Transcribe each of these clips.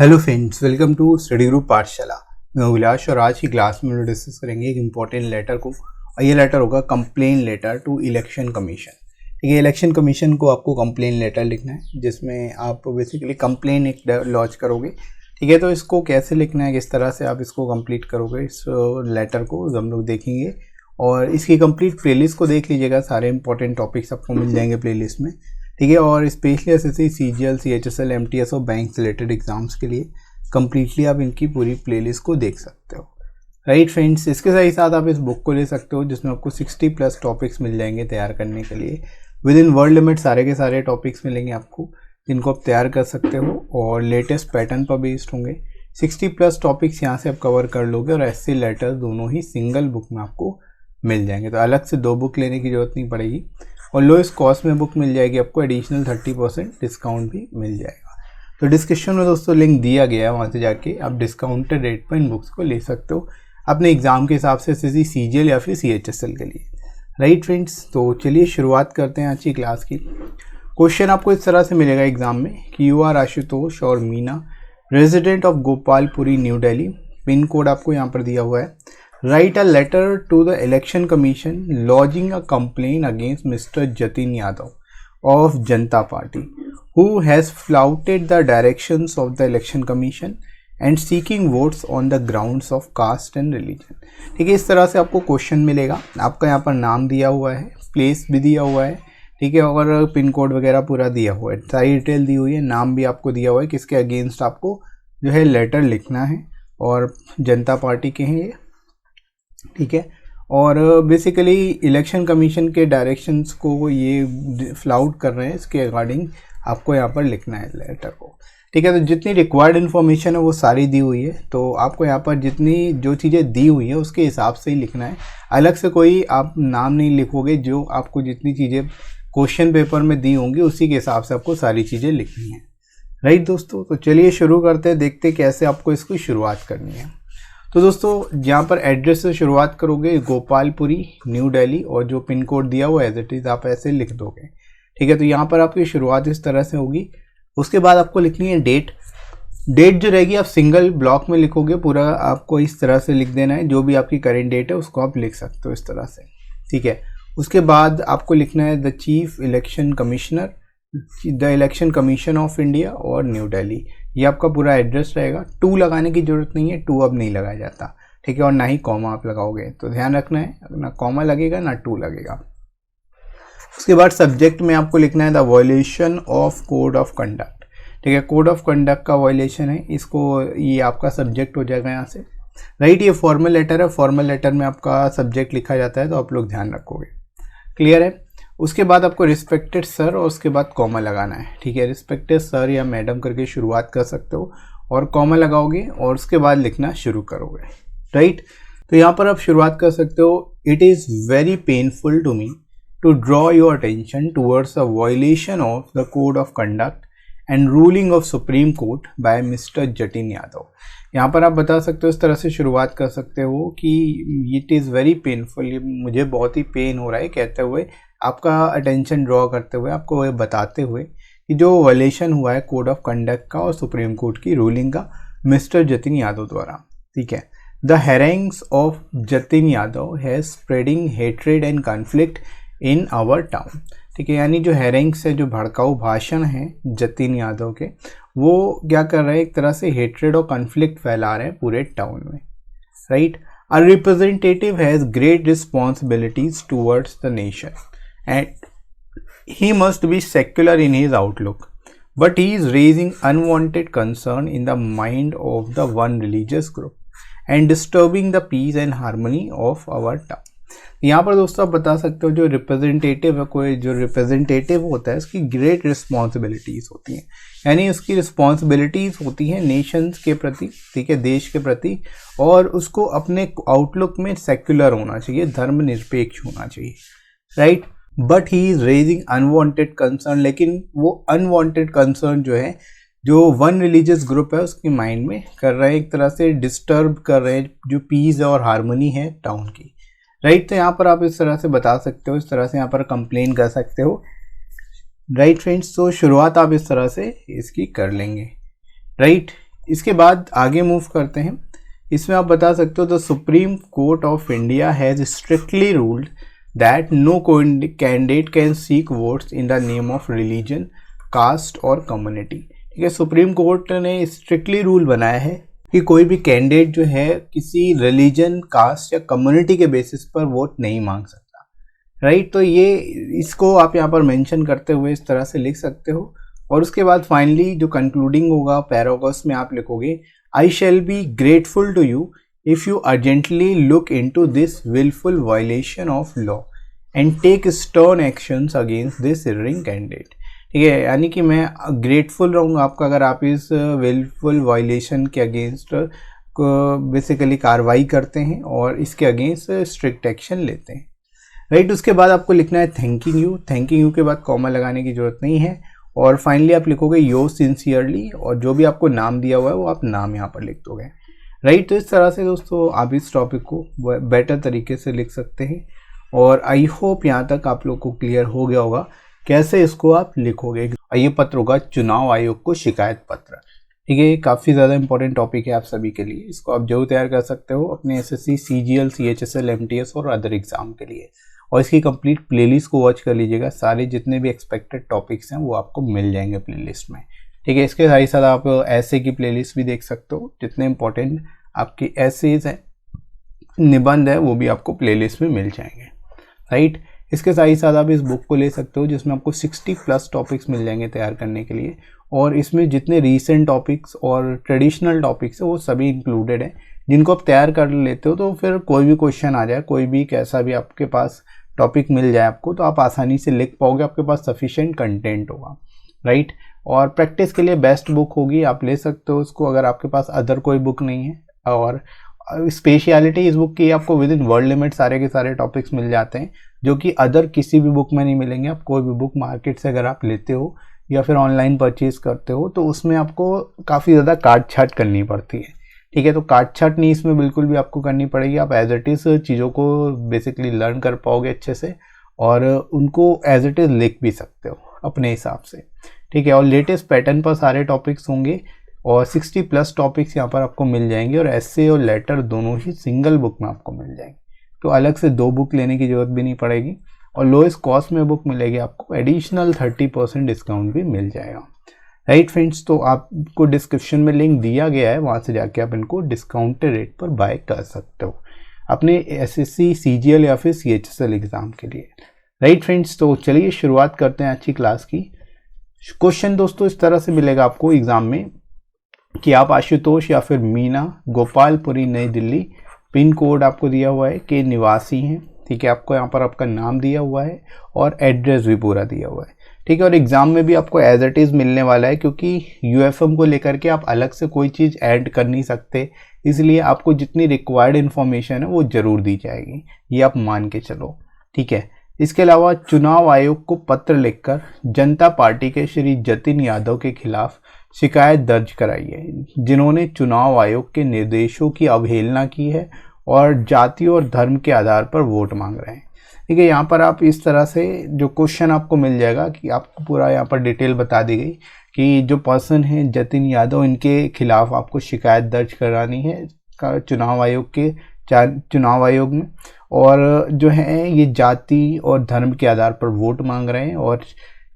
Hello friends, welcome to study group Pathshala. मैं अभिलाष और आज की क्लास में हम डिस्कस करेंगे एक इम्पॉर्टेंट लेटर को, और ये लेटर होगा complaint letter to election commission. ठीक है, इलेक्शन कमीशन को आपको कंप्लेन लेटर लिखना है जिसमें आप बेसिकली कंप्लेन एक लॉन्च करोगे। ठीक है, तो इसको कैसे लिखना है, किस तरह से आप इसको कंप्लीट करोगे, इस लेटर को हम लोग देखेंगे। और इसकी कंप्लीट प्लेलिस्ट को देख लीजिएगा, सारे इंपॉर्टेंट टॉपिक्स आपको मिल जाएंगे प्लेलिस्ट में। ठीक है, और specially SSC, CGL, CHSL, MTS और बैंक से रिलेटेड एग्जाम्स के लिए कम्प्लीटली आप इनकी पूरी प्लेलिस्ट को देख सकते हो। राइट फ्रेंड्स, इसके साथ ही साथ आप इस बुक को ले सकते हो जिसमें आपको 60+ टॉपिक्स मिल जाएंगे तैयार करने के लिए। विद इन वर्ड लिमिट सारे के सारे टॉपिक्स मिलेंगे आपको जिनको आप तैयार कर सकते हो और लेटेस्ट पैटर्न पर बेस्ड होंगे। 60+ टॉपिक्स यहाँ से आप कवर कर लोगे और एससी लेटर दोनों ही सिंगल बुक में आपको मिल जाएंगे, तो अलग से 2 बुक लेने की जरूरत नहीं पड़ेगी। और लोएस्ट कॉस्ट में बुक मिल जाएगी आपको, एडिशनल 30% डिस्काउंट भी मिल जाएगा। तो डिस्क्रिप्शन में दोस्तों लिंक दिया गया है, वहाँ से जाके आप डिस्काउंटेड रेट पर इन बुक्स को ले सकते हो अपने एग्जाम के हिसाब से, एसएससी, सीजीएल या फिर सीएचएसएल के लिए। राइट फ्रेंड्स, तो चलिए शुरुआत करते हैं आज की क्लास की। क्वेश्चन आपको इस तरह से मिलेगा एग्जाम में कि यू आर आशुतोष और Meena, resident of Gopalpuri, new Delhi. Pin code आपको यहाँ पर दिया हुआ है। Write a letter to the election commission lodging a complaint against Mr. Jatin Yadav of Janata Party, who has flouted the directions of the election commission and seeking votes on the grounds of caste and religion। ठीक है, इस तरह से आपको question मिलेगा। आपका यहाँ पर नाम दिया हुआ है, प्लेस भी दिया हुआ है, ठीक है, और पिन कोड वगैरह पूरा दिया हुआ है, सारी डिटेल दी हुई है, नाम भी आपको दिया हुआ है किसके अगेंस्ट आपको जो है लेटर लिखना है, और जनता पार्टी के हैं ये। ठीक है, और बेसिकली इलेक्शन कमीशन के डायरेक्शंस को ये फ्लाउट कर रहे हैं, इसके अकॉर्डिंग आपको यहाँ पर लिखना है लेटर को। ठीक है, तो जितनी रिक्वायर्ड इन्फॉर्मेशन है वो सारी दी हुई है, तो आपको यहाँ पर जितनी जो चीज़ें दी हुई है उसके हिसाब से ही लिखना है। अलग से कोई आप नाम नहीं लिखोगे, जो आपको जितनी चीज़ें क्वेश्चन पेपर में दी होंगी उसी के हिसाब से आपको सारी चीज़ें लिखनी है। राइट दोस्तों, तो चलिए शुरू करते हैं, देखते कैसे आपको इसकी शुरुआत करनी है। तो दोस्तों यहाँ पर एड्रेस से शुरुआत करोगे, गोपालपुरी, न्यू दिल्ली, और जो पिन कोड दिया हुआ है एज इट इज़ आप ऐसे लिख दोगे। ठीक है, तो यहाँ पर आपकी शुरुआत इस तरह से होगी। उसके बाद आपको लिखनी है डेट जो रहेगी आप सिंगल ब्लॉक में लिखोगे, पूरा आपको इस तरह से लिख देना है। जो भी आपकी करेंट डेट है उसको आप लिख सकते हो इस तरह से। ठीक है, उसके बाद आपको लिखना है the chief election commissioner, the election commission of India, और न्यू दिल्ली। ये आपका पूरा एड्रेस रहेगा। 2 लगाने की जरूरत नहीं है, 2 अब नहीं लगाया जाता। ठीक है, और ना ही कॉमा आप लगाओगे, तो ध्यान रखना है, ना कॉमा लगेगा ना 2 लगेगा। उसके बाद सब्जेक्ट में आपको लिखना है the violation of code of conduct. ठीक है, कोड ऑफ कंडक्ट का वायलेशन है, इसको ये आपका सब्जेक्ट हो जाएगा यहाँ से। राइट, ये फॉर्मल लेटर है, फॉर्मल लेटर में आपका सब्जेक्ट लिखा जाता है, तो आप लोग ध्यान रखोगे। क्लियर है। उसके बाद आपको रिस्पेक्टेड सर और उसके बाद कॉमा लगाना है। ठीक है, रिस्पेक्टेड सर या मैडम करके शुरुआत कर सकते हो और कॉमा लगाओगे और उसके बाद लिखना शुरू करोगे। राइट, तो यहाँ पर आप शुरुआत कर सकते हो। It is very painful to me to draw your attention towards a violation of the code of conduct and ruling of supreme court by mister Jatin Yadav. यहाँ पर आप बता सकते हो, इस तरह से शुरुआत कर सकते हो कि इट इज़ वेरी पेनफुल, मुझे बहुत ही पेन हो रहा है, कहते हुए आपका अटेंशन ड्रॉ करते हुए, आपको ये बताते हुए कि जो वायलेशन हुआ है कोड ऑफ कंडक्ट का और सुप्रीम कोर्ट की रूलिंग का मिस्टर जतिन यादव द्वारा। ठीक है, the harangues of Jatin Yadav has spreading hatred and conflict in our town. ठीक है, यानी जो हैरेंग्स है, जो भड़काऊ भाषण हैं जतिन यादव के, वो क्या कर रहे हैं, एक तरह से हेट्रेड और कॉन्फ्लिक्ट फैला रहे हैं पूरे टाउन में। Right, a representative has great responsibilities towards the nation and he must be secular in his outlook, but he is raising unwanted concern in the mind of the one religious group and disturbing the peace and harmony of our town। यहाँ पर दोस्तों आप बता सकते हो, जो representative है, कोई जो रिप्रेजेंटेटिव होता है उसकी ग्रेट रिस्पॉन्सिबिलिटीज़ होती हैं, यानी उसकी रिस्पॉन्सिबिलिटीज़ होती हैं नेशंस के प्रति, ठीक है, देश के प्रति, और उसको अपने आउटलुक में सेक्युलर होना चाहिए, धर्मनिरपेक्ष होना चाहिए। Right, but he is raising unwanted concern, लेकिन वो अनवांटेड कंसर्न जो है, जो वन रिलीजियस ग्रुप है उसके माइंड में कर रहे हैं, एक तरह से डिस्टर्ब कर रहे हैं जो पीस और हार्मनी है टाउन की। राइट, तो यहाँ पर आप इस तरह से बता सकते हो, इस तरह से यहाँ पर कंप्लेन कर सकते हो। राइट फ्रेंड्स, तो शुरुआत आप इस तरह से इसकी कर लेंगे। राइट, इसके बाद आगे मूव करते हैं। इसमें आप बता सकते हो the supreme court of India has strictly ruled that no candidate can seek votes in the name of religion, caste और कम्युनिटी। ठीक है, सुप्रीम कोर्ट ने स्ट्रिक्टली रूल बनाया है कि कोई भी कैंडिडेट जो है किसी रिलीजन, कास्ट या कम्युनिटी के बेसिस पर वोट नहीं मांग सकता। राइट, तो ये इसको आप यहाँ पर मेंशन करते हुए इस तरह से लिख सकते हो। और उसके बाद फाइनली जो कंक्लूडिंग होगा पैराग्राफ में आप लिखोगे I shall be grateful to you if you urgently look into this willful violation of law and take stern actions against this erring candidate। ठीक है, यानी कि मैं ग्रेटफुल रहूँगा आपका अगर आप इस willful violation के अगेंस्ट बेसिकली कार्रवाई करते हैं और इसके अगेंस्ट स्ट्रिक्ट एक्शन लेते हैं। राइट, उसके बाद आपको लिखना है थैंकिंग यू। थैंकिंग यू के बाद कॉमा लगाने की जरूरत नहीं है और फाइनली आप लिखोगे योर सिंसियरली और जो भी आपको नाम दिया हुआ है वो आप नाम यहाँ पर लिख दोगे। राइट, तो इस तरह से दोस्तों आप इस टॉपिक को बेटर तरीके से लिख सकते हैं और आई होप यहाँ तक आप लोग को क्लियर हो गया होगा कैसे इसको आप लिखोगे। ये पत्र होगा चुनाव आयोग को शिकायत पत्र। ठीक है, ये काफ़ी ज़्यादा इंपॉर्टेंट टॉपिक है आप सभी के लिए। इसको आप जरूर तैयार कर सकते हो अपने एसएससी, सीजीएल, सीएचएसएल, एमटीएस और अदर एग्जाम के लिए। और इसकी कंप्लीट प्लेलिस्ट को वॉच कर लीजिएगा, सारे जितने भी एक्सपेक्टेड टॉपिक्स हैं वो आपको मिल जाएंगे प्लेलिस्ट में। ठीक है, इसके साथ ही साथ आप ऐसे की प्लेलिस्ट भी देख सकते हो, जितने इंपॉर्टेंट आपके एसेज हैं, निबंध है, वो भी आपको प्लेलिस्ट में मिल जाएंगे। राइट, इसके साथ ही साथ आप इस बुक को ले सकते हो जिसमें आपको 60+ टॉपिक्स मिल जाएंगे तैयार करने के लिए और इसमें जितने रीसेंट टॉपिक्स और ट्रेडिशनल टॉपिक्स है वो सभी इंक्लूडेड है, जिनको आप तैयार कर लेते हो तो फिर कोई भी क्वेश्चन आ जाए, कोई भी कैसा भी आपके पास टॉपिक मिल जाए आपको, तो आप आसानी से लिख पाओगे, आपके पास सफिशिएंट कंटेंट होगा। राइट, और प्रैक्टिस के लिए बेस्ट बुक होगी, आप ले सकते हो उसको अगर आपके पास अदर कोई बुक नहीं है। और स्पेशलिटी इस बुक की आपको विद इन वर्ड लिमिट सारे के सारे टॉपिक्स मिल जाते हैं जो कि अदर किसी भी बुक में नहीं मिलेंगे। आप कोई भी बुक मार्केट से अगर आप लेते हो या फिर ऑनलाइन परचेज करते हो तो उसमें आपको काफ़ी ज़्यादा काट छाट करनी पड़ती है। ठीक है, तो काट छाट नहीं इसमें बिल्कुल भी आपको करनी पड़ेगी, आप एज इट इज़ चीज़ों को बेसिकली लर्न कर पाओगे अच्छे से और उनको एज इट इज़ लिख भी सकते हो अपने हिसाब से। ठीक है, और लेटेस्ट पैटर्न पर सारे टॉपिक्स होंगे और 60+ टॉपिक्स यहाँ पर आपको मिल जाएंगे और एसे और लेटर दोनों ही सिंगल बुक में आपको मिल जाएंगे, तो अलग से 2 बुक लेने की ज़रूरत भी नहीं पड़ेगी और लोएस्ट कॉस्ट में बुक मिलेगी आपको, एडिशनल 30% डिस्काउंट भी मिल जाएगा। राइट फ्रेंड्स, तो आपको डिस्क्रिप्शन में लिंक दिया गया है, वहाँ से जाके आप इनको डिस्काउंटेड रेट पर बाय कर सकते हो अपने एसएससी, सीजीएल या फिर सीएचएसएल एग्ज़ाम के लिए। राइट फ्रेंड्स, तो चलिए शुरुआत करते हैं अच्छी क्लास की। क्वेश्चन दोस्तों इस तरह से मिलेगा आपको एग्ज़ाम में कि आप आशुतोष या फिर मीना, गोपालपुरी, नई दिल्ली, पिन कोड आपको दिया हुआ है, के निवासी हैं। ठीक है, आपको यहाँ पर आपका नाम दिया हुआ है और एड्रेस भी पूरा दिया हुआ है। ठीक है, और एग्ज़ाम में भी आपको एज इट इज़ मिलने वाला है क्योंकि यूएफएम को लेकर के आप अलग से कोई चीज़ ऐड कर नहीं सकते, इसलिए आपको जितनी रिक्वायर्ड इन्फॉर्मेशन है वो ज़रूर दी जाएगी, ये आप मान के चलो। ठीक है, इसके अलावा चुनाव आयोग को पत्र लिखकर जनता पार्टी के श्री जतिन यादव के खिलाफ शिकायत दर्ज कराई है, जिन्होंने चुनाव आयोग के निर्देशों की अवहेलना की है और जाति और धर्म के आधार पर वोट मांग रहे हैं। ठीक है, यहाँ पर आप इस तरह से जो क्वेश्चन आपको मिल जाएगा कि आपको पूरा यहाँ पर डिटेल बता दी गई कि जो पर्सन है जतिन यादव, इनके खिलाफ आपको शिकायत दर्ज करानी है चुनाव आयोग में और जो है ये जाति और धर्म के आधार पर वोट मांग रहे हैं और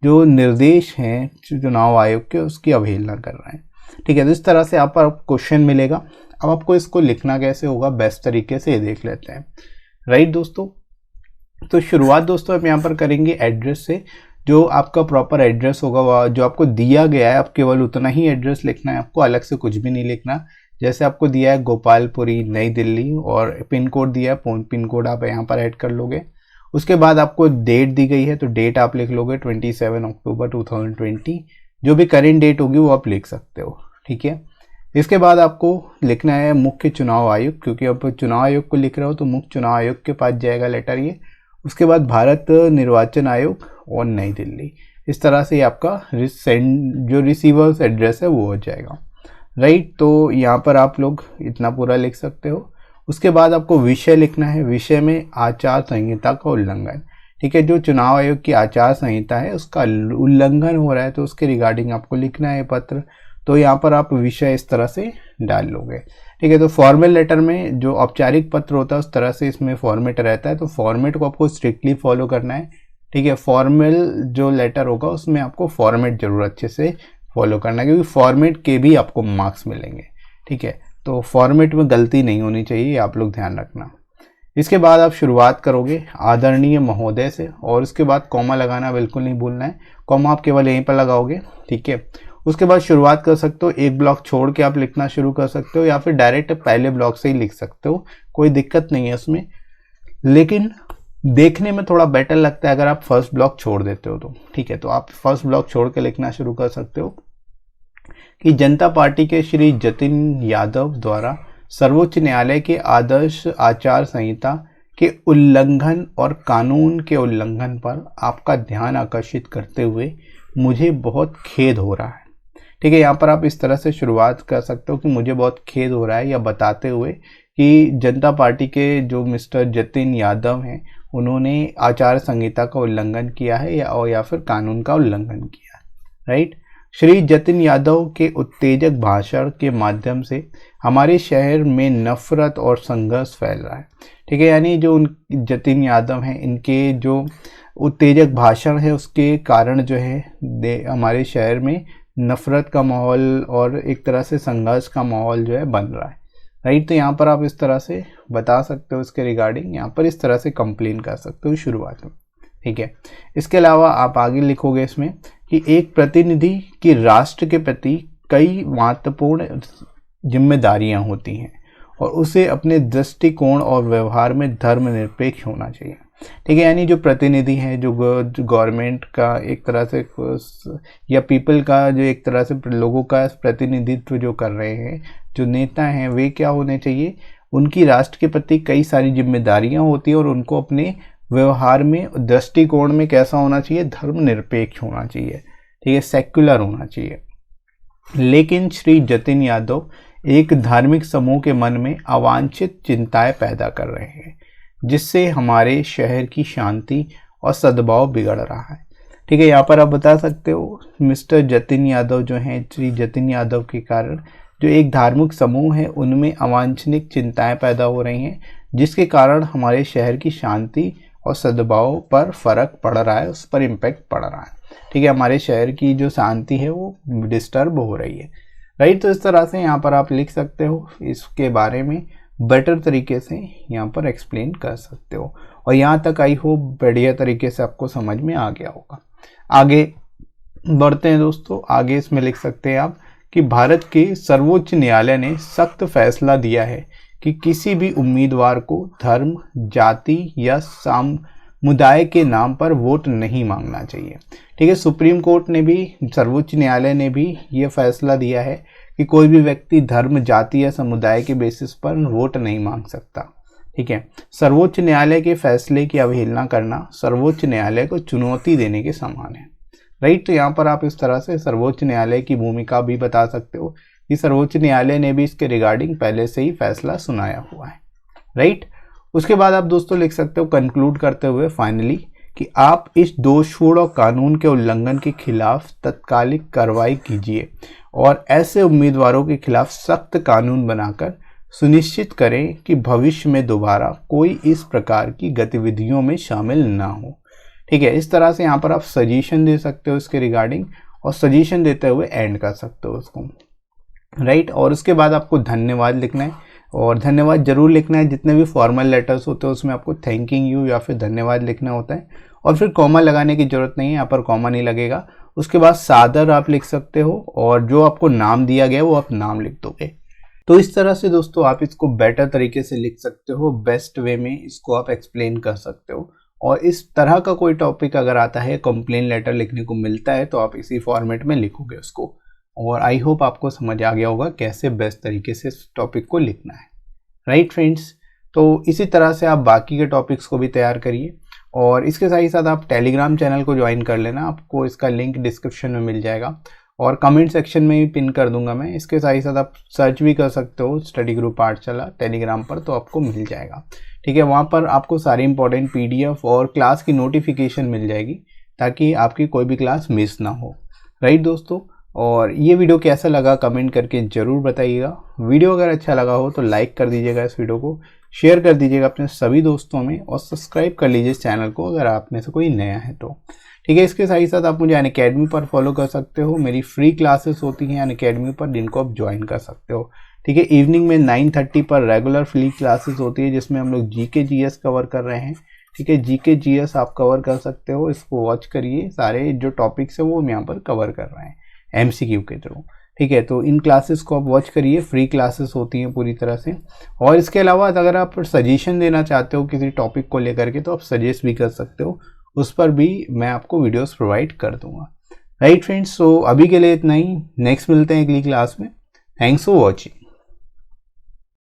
जो निर्देश हैं चुनाव आयोग के उसकी अवहेलना कर रहे हैं। ठीक है, तो इस तरह से आप पर क्वेश्चन मिलेगा। अब आपको इसको लिखना कैसे होगा बेस्ट तरीके से ये देख लेते हैं। राइट दोस्तों, तो शुरुआत दोस्तों हम यहाँ पर करेंगे एड्रेस से। जो आपका प्रॉपर एड्रेस होगा जो आपको दिया गया है, आप केवल उतना ही एड्रेस लिखना है, आपको अलग से कुछ भी नहीं लिखना। जैसे आपको दिया है गोपालपुरी, नई दिल्ली और पिन कोड दिया है, पिन कोड आप यहाँ पर ऐड कर लोगे। उसके बाद आपको डेट दी गई है तो डेट आप लिख लोगे 27 अक्टूबर 2020, जो भी करेंट डेट होगी वो आप लिख सकते हो। ठीक है, इसके बाद आपको लिखना है मुख्य चुनाव आयोग, क्योंकि आप चुनाव आयोग को लिख रहे हो तो मुख्य चुनाव आयोग के पास जाएगा लेटर ये। उसके बाद भारत निर्वाचन आयोग और नई दिल्ली, इस तरह से आपका जो रिसीवर्स एड्रेस है वो हो जाएगा। राइट, तो यहाँ पर आप लोग इतना पूरा लिख सकते हो। उसके बाद आपको विषय लिखना है, विषय में आचार संहिता का उल्लंघन। ठीक है, जो चुनाव आयोग की आचार संहिता है उसका उल्लंघन हो रहा है तो उसके रिगार्डिंग आपको लिखना है पत्र। तो यहाँ पर आप विषय इस तरह से डाल लोगे। ठीक है, तो फॉर्मल लेटर में जो औपचारिक पत्र होता है उस तरह से इसमें फॉर्मेट रहता है, तो फॉर्मेट को आपको स्ट्रिक्टली फॉलो करना है। ठीक है, फॉर्मल जो लेटर होगा उसमें आपको फॉर्मेट जरूर अच्छे से फॉलो करना है, क्योंकि फॉर्मेट के भी आपको मार्क्स मिलेंगे। ठीक है, तो फॉर्मेट में गलती नहीं होनी चाहिए, आप लोग ध्यान रखना। इसके बाद आप शुरुआत करोगे आदरणीय महोदय से, और उसके बाद कॉमा लगाना बिल्कुल नहीं भूलना है, कॉमा आप केवल यहीं पर लगाओगे। ठीक है, उसके बाद शुरुआत कर सकते हो, एक ब्लॉक छोड़ के आप लिखना शुरू कर सकते हो, या फिर डायरेक्ट पहले ब्लॉक से ही लिख सकते हो, कोई दिक्कत नहीं है उसमें। लेकिन देखने में थोड़ा बेटर लगता है अगर आप फर्स्ट ब्लॉक छोड़ देते हो तो। ठीक है, तो आप फर्स्ट ब्लॉक छोड़ के लिखना शुरू कर सकते हो कि जनता पार्टी के श्री जतिन यादव द्वारा सर्वोच्च न्यायालय के आदर्श आचार संहिता के उल्लंघन और कानून के उल्लंघन पर आपका ध्यान आकर्षित करते हुए मुझे बहुत खेद हो रहा है। ठीक है, यहाँ पर आप इस तरह से शुरुआत कर सकते हो कि मुझे बहुत खेद हो रहा है, या बताते हुए कि जनता पार्टी के जो मिस्टर जतिन यादव हैं उन्होंने आचार संहिता का उल्लंघन किया है या फिर कानून का उल्लंघन किया है। राइट, श्री जतिन यादव के उत्तेजक भाषण के माध्यम से हमारे शहर में नफरत और संघर्ष फैल रहा है। ठीक है, यानी जो जतिन यादव हैं इनके जो उत्तेजक भाषण है उसके कारण जो है हमारे शहर में नफरत का माहौल और एक तरह से संघर्ष का माहौल जो है बन रहा है। राइट, तो यहाँ पर आप इस तरह से बता सकते हो इसके रिगार्डिंग, यहाँ पर इस तरह से कंप्लेन कर सकते हो शुरुआत में। ठीक है, इसके अलावा आप आगे लिखोगे इसमें कि एक प्रतिनिधि की राष्ट्र के प्रति कई महत्वपूर्ण जिम्मेदारियां होती हैं और उसे अपने दृष्टिकोण और व्यवहार में धर्मनिरपेक्ष होना चाहिए। ठीक है, यानी जो प्रतिनिधि है, जो गवर्नमेंट का एक तरह से या पीपल का जो एक तरह से लोगों का प्रतिनिधित्व जो कर रहे हैं, जो नेता हैं, वे क्या होने चाहिए, उनकी राष्ट्र के प्रति कई सारी जिम्मेदारियां होती हैं और उनको अपने व्यवहार में दृष्टिकोण में कैसा होना चाहिए, धर्मनिरपेक्ष होना चाहिए। ठीक है, सेक्युलर होना चाहिए। लेकिन श्री जतिन यादव एक धार्मिक समूह के मन में अवांछित चिंताएं पैदा कर रहे हैं, जिससे हमारे शहर की शांति और सद्भाव बिगड़ रहा है। ठीक है, यहाँ पर आप बता सकते हो मिस्टर जतिन यादव जो हैं, श्री जतिन यादव के कारण जो एक धार्मिक समूह है उनमें अवांछनिक चिंताएं पैदा हो रही हैं, जिसके कारण हमारे शहर की शांति और सद्भाव पर फर्क पड़ रहा है, उस पर इम्पैक्ट पड़ रहा है। ठीक है, हमारे शहर की जो शांति है वो डिस्टर्ब हो रही है। राइट, तो इस तरह से यहाँ पर आप लिख सकते हो, इसके बारे में बेटर तरीके से यहाँ पर एक्सप्लेन कर सकते हो। और यहाँ तक आई होप बढ़िया तरीके से आपको समझ में आ गया होगा। आगे बढ़ते हैं दोस्तों, आगे इसमें लिख सकते हैं आप कि भारत के सर्वोच्च न्यायालय ने सख्त फैसला दिया है कि किसी भी उम्मीदवार को धर्म, जाति या समुदाय के नाम पर वोट नहीं मांगना चाहिए। ठीक है, सुप्रीम कोर्ट ने भी, सर्वोच्च न्यायालय ने भी ये फैसला दिया है कि कोई भी व्यक्ति धर्म, जाति या समुदाय के बेसिस पर वोट नहीं मांग सकता। ठीक है, सर्वोच्च न्यायालय के फैसले की अवहेलना करना सर्वोच्च न्यायालय को चुनौती देने के समान है। राइट, तो यहाँ पर आप इस तरह से सर्वोच्च न्यायालय की भूमिका भी बता सकते हो कि सर्वोच्च न्यायालय ने भी इसके रिगार्डिंग पहले से ही फैसला सुनाया हुआ है। राइट, उसके बाद आप दोस्तों लिख सकते हो कंक्लूड करते हुए फाइनली कि आप इस दोषपूर्ण कानून के उल्लंघन के खिलाफ तत्कालिक कार्रवाई कीजिए और ऐसे उम्मीदवारों के खिलाफ सख्त कानून बनाकर सुनिश्चित करें कि भविष्य में दोबारा कोई इस प्रकार की गतिविधियों में शामिल ना हो। ठीक है, इस तरह से यहाँ पर आप सजेशन दे सकते हो इसके रिगार्डिंग, और सजेशन देते हुए एंड कर सकते हो उसको। राइट, और उसके बाद आपको धन्यवाद लिखना है, और धन्यवाद जरूर लिखना है। जितने भी फॉर्मल लेटर्स होते हैं उसमें आपको थैंकिंग यू या फिर धन्यवाद लिखना होता है, और फिर कॉमा लगाने की जरूरत नहीं है, यहाँ पर कॉमा नहीं लगेगा। उसके बाद सादर आप लिख सकते हो, और जो आपको नाम दिया गया वो आप नाम लिख दोगे। तो इस तरह से दोस्तों आप इसको बेटर तरीके से लिख सकते हो, बेस्ट वे में इसको आप एक्सप्लेन कर सकते हो। और इस तरह का कोई टॉपिक अगर आता है, कंप्लेन लेटर लिखने को मिलता है, तो आप इसी फॉर्मेट में लिखोगे उसको। और आई होप आपको समझ आ गया होगा कैसे बेस्ट तरीके से इस टॉपिक को लिखना है। राइट फ्रेंड्स, तो इसी तरह से आप बाकी के टॉपिक्स को भी तैयार करिए, और इसके साथ ही साथ आप टेलीग्राम चैनल को ज्वाइन कर लेना। आपको इसका लिंक डिस्क्रिप्शन में मिल जाएगा, और कमेंट सेक्शन में भी पिन कर दूंगा मैं। इसके साथ ही साथ आप सर्च भी कर सकते हो स्टडी ग्रुप पाठशाला टेलीग्राम पर, तो आपको मिल जाएगा। ठीक है, वहाँ पर आपको सारी इंपॉर्टेंट PDF और क्लास की नोटिफिकेशन मिल जाएगी, ताकि आपकी कोई भी क्लास मिस ना हो। राइट दोस्तों, और ये वीडियो कैसा लगा कमेंट करके ज़रूर बताइएगा। वीडियो अगर अच्छा लगा हो तो लाइक कर दीजिएगा, इस वीडियो को शेयर कर दीजिएगा अपने सभी दोस्तों में और सब्सक्राइब कर लीजिए इस चैनल को अगर आप में से कोई नया है तो। ठीक है, इसके साथ ही साथ आप मुझे अनअकैडमी पर फॉलो कर सकते हो। मेरी फ्री क्लासेस होती हैं अनअकैडमी पर जिनको आप ज्वाइन कर सकते हो। ठीक है, इवनिंग में 9:30 पर रेगुलर फ्री क्लासेस होती है जिसमें हम लोग जीके जीएस कवर कर रहे हैं। ठीक है, जीके जीएस आप कवर कर सकते हो, इसको वॉच करिए। सारे जो टॉपिक्स है वो हम यहाँ पर कवर कर रहे हैं एमसीक्यू के थ्रू। ठीक है, तो इन क्लासेस को आप वॉच करिए, फ्री क्लासेस होती हैं पूरी तरह से। और इसके अलावा अगर आप सजेशन देना चाहते हो किसी टॉपिक को लेकर के तो आप सजेस्ट भी कर सकते हो, उस पर भी मैं आपको वीडियोस प्रोवाइड कर दूंगा। राइट फ्रेंड्स, सो अभी के लिए इतना ही। नेक्स्ट मिलते हैं अगली क्लास में। Thanks for watching.